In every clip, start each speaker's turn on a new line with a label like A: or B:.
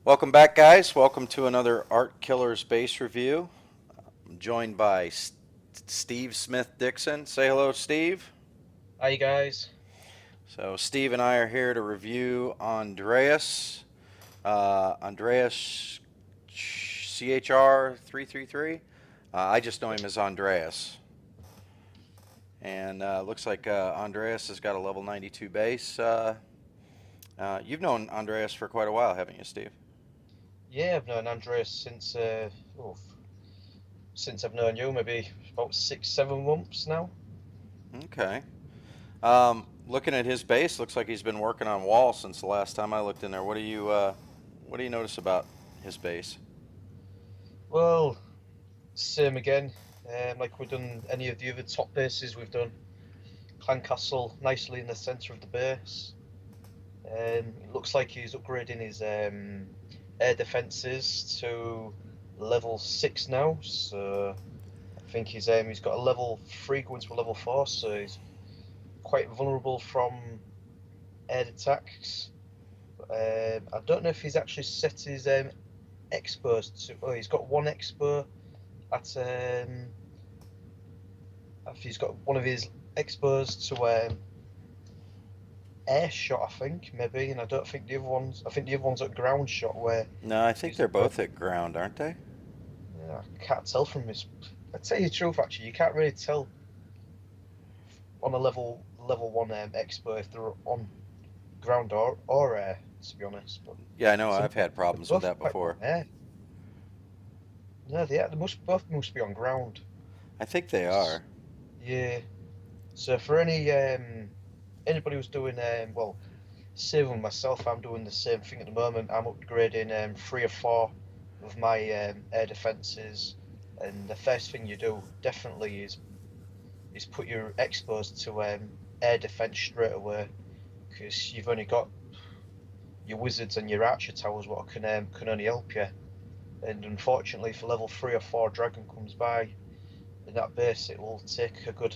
A: Welcome back, guys. Welcome to another Artkillers base review. I'm joined by Steve Smith Dixon. Say hello, Steve.
B: Hi guys.
A: So, Steve and I are here to review Andreas CHR333. I just know him as Andreas. And looks like Andreas has got a level 92 base. You've known Andreas for quite a while, haven't you, Steve?
B: Yeah, I've known Andreas since I've known you, maybe about 6, 7 months now.
A: Okay. Looking at his base, looks like he's been working on wall since the last time I looked in there. What do you notice about his base?
B: Well, same again. Like we've done any of the other top bases, we've done Clan Castle nicely in the centre of the base. It looks like he's upgrading his air defences to level 6 now. So I think he's got a level 3 going to a level 4, so he's quite vulnerable from air attacks. I don't know if he's actually set his expos to. Oh, he's got one expo at. If he's got one of his expos to air shot, I think maybe, and I don't think the other ones. I think the other one's at ground shot where
A: No, I think
B: he's.
A: they're both at ground, aren't they?
B: I can't tell from his. I tell you the truth, actually, you can't really tell on a level one expo if they're on ground or air. To be honest, but
A: Yeah, I know.
B: some
A: I've had
B: they're
A: problems with
B: both
A: that
B: quite on
A: before.
B: air. No, they must both must be on ground.
A: I think they
B: 'Cause,
A: are.
B: yeah. So for anybody who's doing same with myself, I'm doing the same thing at the moment. I'm upgrading 3 or 4 of my air defences, and the first thing you do definitely is put your expos to air defence straight away, because you've only got your wizards and your archer towers what can only help you. And unfortunately, if a level 3 or 4 dragon comes by in that base, it will take a good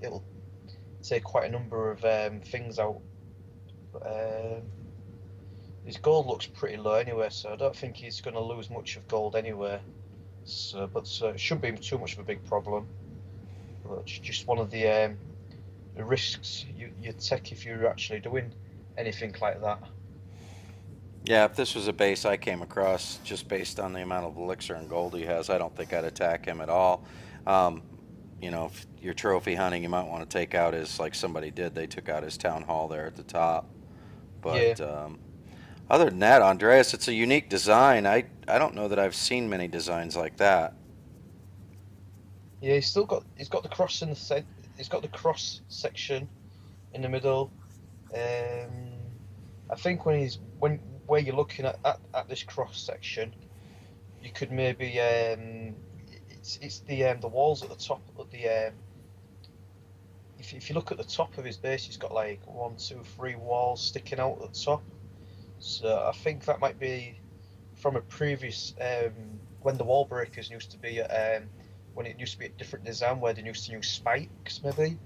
B: it'll take quite a number of things out. Um, his gold looks pretty low anyway, so I don't think he's going to lose much of gold anyway. So it shouldn't be too much of a big problem. But it's just one of the risks you take if you're actually doing anything like that.
A: Yeah, if this was a base I came across just based on the amount of elixir and gold he has, I don't think I'd attack him at all. Um, if you're trophy hunting, you might want to take out his, like somebody did. They took out his town hall there at the top.
B: Yeah,
A: But other than that, Andreas, it's a unique design. I don't know that I've seen many designs like that.
B: yeah. He's got the cross in the he's got the cross section in the middle. I think when where you're looking at this cross section, you could maybe it's the walls at the top of the if you look at the top of his base, he's got like one, two, three walls sticking out at the top. So I think that might be from a previous when the wall breakers used to be when it used to be a different design where they used to use spikes maybe.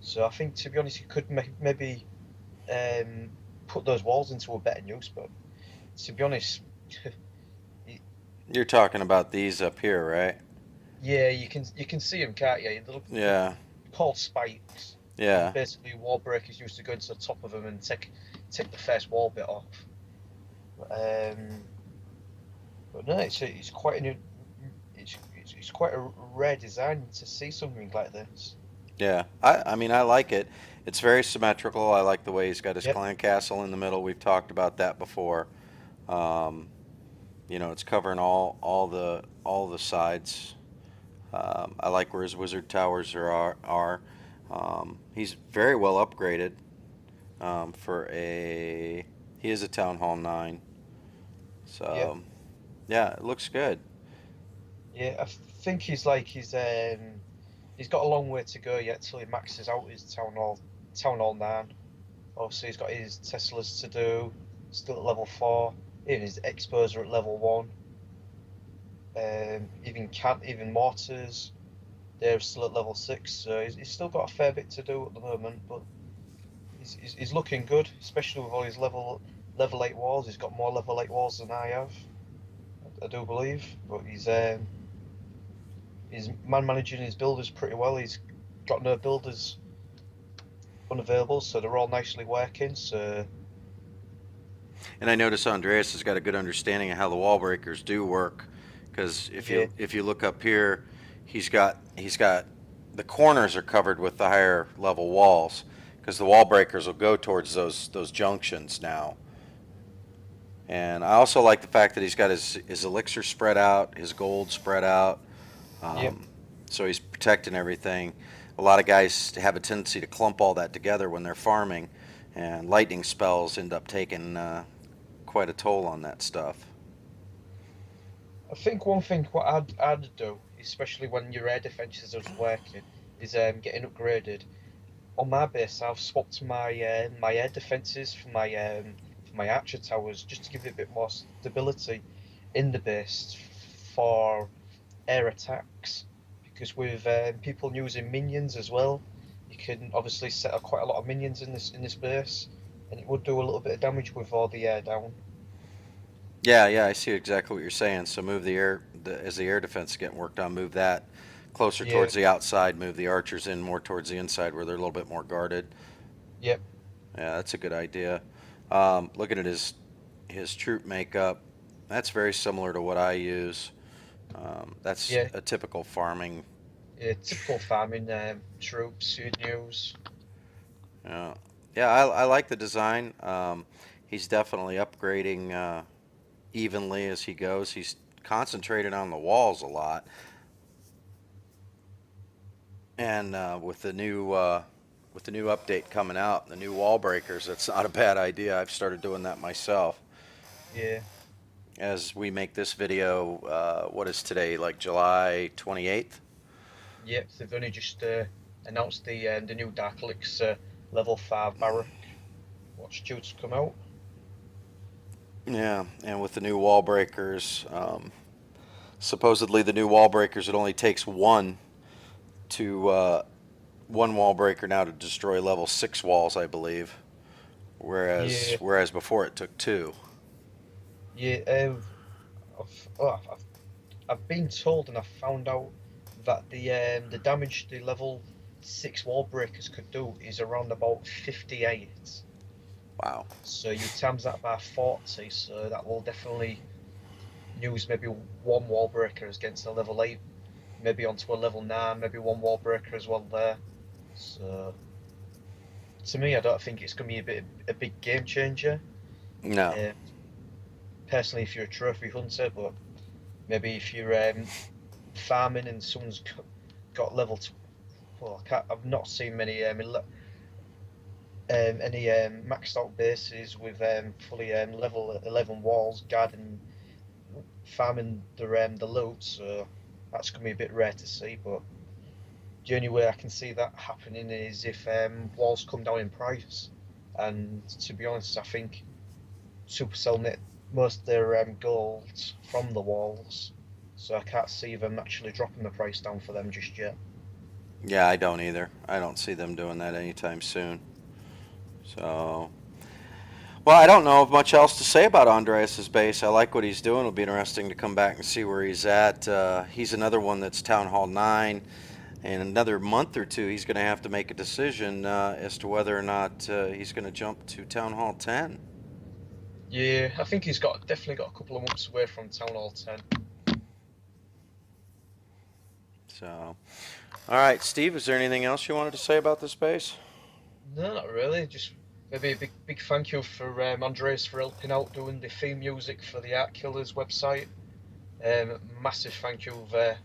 B: So I think to be honest, you could maybe um, put those walls into a better use. But to be honest,
A: You're talking about these up here, right?
B: yeah, you can see them, can't you? They're
A: Yeah,
B: called spikes, and
A: yeah,
B: basically wall breakers used to go into the top of them and take the first wall bit off. Um, but no, it's quite it's quite a rare design to see something like this.
A: yeah. I mean, I like it. It's very symmetrical. I like the way he's got his
B: Yep.
A: clan castle in the middle. We've talked about that before. Um, it's covering all the sides. I like where his wizard towers are. He's very well upgraded for a. He is a town hall 9,
B: Yeah.
A: so yeah, it looks good.
B: Yeah. I think he's got a long way to go yet till he maxes out his town hall 9. Obviously, he's got his Teslas to do, still at level 4. Even his expos are at level 1. Even mortars, they're still at level 6. So he's still got a fair bit to do at the moment, but he's looking good, especially with all his level 8 walls. He's got more level 8 walls than I have, I do believe. But he's man managing his builders pretty well. He's got no builders unavailable, so they're all nicely working. So
A: And I notice Andreas has got a good understanding of how the wall breakers do work, because
B: yeah,
A: if you look up here, he's got the corners are covered with the higher level walls, because the wall breakers will go towards those junctions now. And I also like the fact that he's got his elixir spread out, his gold spread out,
B: yeah.
A: um, so he's protecting everything. A lot of guys have a tendency to clump all that together when they're farming, and lightning spells end up taking quite a toll on that stuff.
B: I think one thing what I'd do, especially when your air defences is working, is getting upgraded. On my base, I've swapped my air defences for my archer towers just to give it a bit more stability in the base for air attacks. Because with people using minions as well, you can obviously set up quite a lot of minions in this base, and it would do a little bit of damage with all the air down.
A: Yeah, yeah, I see exactly what you're saying. So move as the air defense is getting worked on, move that closer
B: Yeah,
A: towards the outside, move the archers in more towards the inside where they're a little bit more guarded.
B: yep,
A: Yeah, that's a good idea. Looking at his troop makeup, that's very similar to what I use. That's
B: yeah,
A: a typical farming.
B: yeah. Typical farming troops you'd use.
A: Yeah, yeah, I like the design. He's definitely upgrading evenly as he goes. He's concentrated on the walls a lot, and with the new update coming out, the new wall breakers, that's not a bad idea. I've started doing that myself.
B: Yeah,
A: As we make this video, what is today, like July 28th?
B: yep. They've only just announced the new Dark Elixir level 5 barrack. What's due to come out?
A: Yeah, and with the new wall breakers, supposedly the new wall breakers, it only takes to one wall breaker now to destroy level 6 walls, I believe.
B: Yeah,
A: Whereas before it took two.
B: yeah. I've been told and I've found out that the damage the level 6 wall breakers could do is around about 58.
A: Wow.
B: So you times that by 40, so that will definitely use maybe one wall breaker against a level 8, maybe onto a level 9, maybe one wall breaker as well there. So to me, I don't think it's going to be a big game changer.
A: No.
B: Uh, Personally, if you're a trophy hunter, but maybe if you're farming and someone's got level, well, I've not seen many any maxed out bases with fully level 11 walls guarding farming the loot, so that's going to be a bit rare to see. But the only way I can see that happening is if walls come down in price. And to be honest, I think Supercell net most of their gold from the walls, so I can't see them actually dropping the price down for them just yet.
A: Yeah, I don't either. I don't see them doing that anytime soon. So, well, I don't know of much else to say about Andreas's base. I like what he's doing. It'll be interesting to come back and see where he's at. He's another one that's Town Hall 9. In another month or two, he's going to have to make a decision as to whether or not he's going to jump to Town Hall 10.
B: Yeah, I think he's got definitely got a couple of months away from Town Hall 10.
A: So, all right, Steve, is there anything else you wanted to say about this base?
B: No, not really. Just maybe a big thank you for Andreas for helping out doing the theme music for the Artkillers website. Massive thank you there.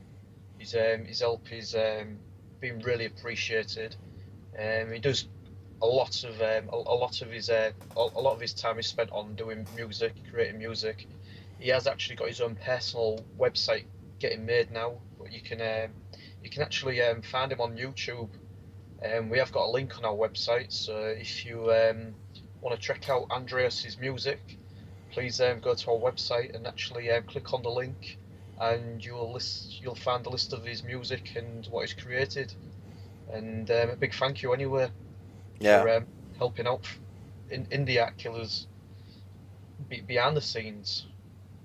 B: His help is been really appreciated. He does a lot of his time is spent on doing music, creating music. He has actually got his own personal website getting made now, but you can actually find him on YouTube. We have got a link on our website, so if you want to check out Andreas's music, please go to our website and actually click on the link, and you'll find the list of his music and what he's created. And a big thank you anyway
A: Yeah.
B: for helping out in the Artkillers. behind the scenes.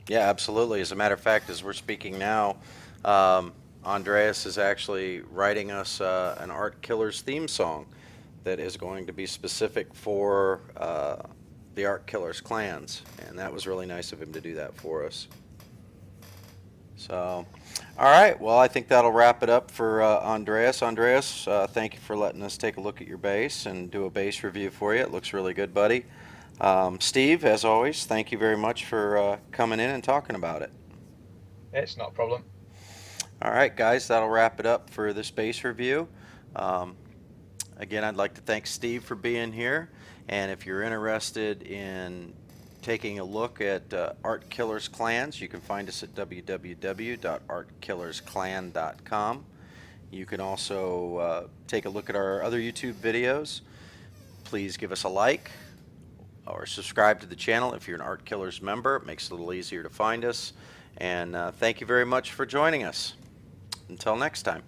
A: Yeah, absolutely. As a matter of fact, as we're speaking now, Andreas is actually writing us an Artkillers theme song that is going to be specific for the Artkillers clans, and that was really nice of him to do that for us. So, all right. Well, I think that'll wrap it up for Andreas. Andreas, thank you for letting us take a look at your base and do a base review for you. It looks really good, buddy. Steve, as always, thank you very much for coming in and talking about it.
B: It's not a problem.
A: All right, guys, that'll wrap it up for this base review. Um, Again, I'd like to thank Steve for being here. And if you're interested in taking a look at Artkillers clans, you can find us at www.artkillersclan.com. You can also take a look at our other YouTube videos. Please give us a like or subscribe to the channel if you're an Artkillers member. It makes it a little easier to find us. And thank you very much for joining us. Until next time.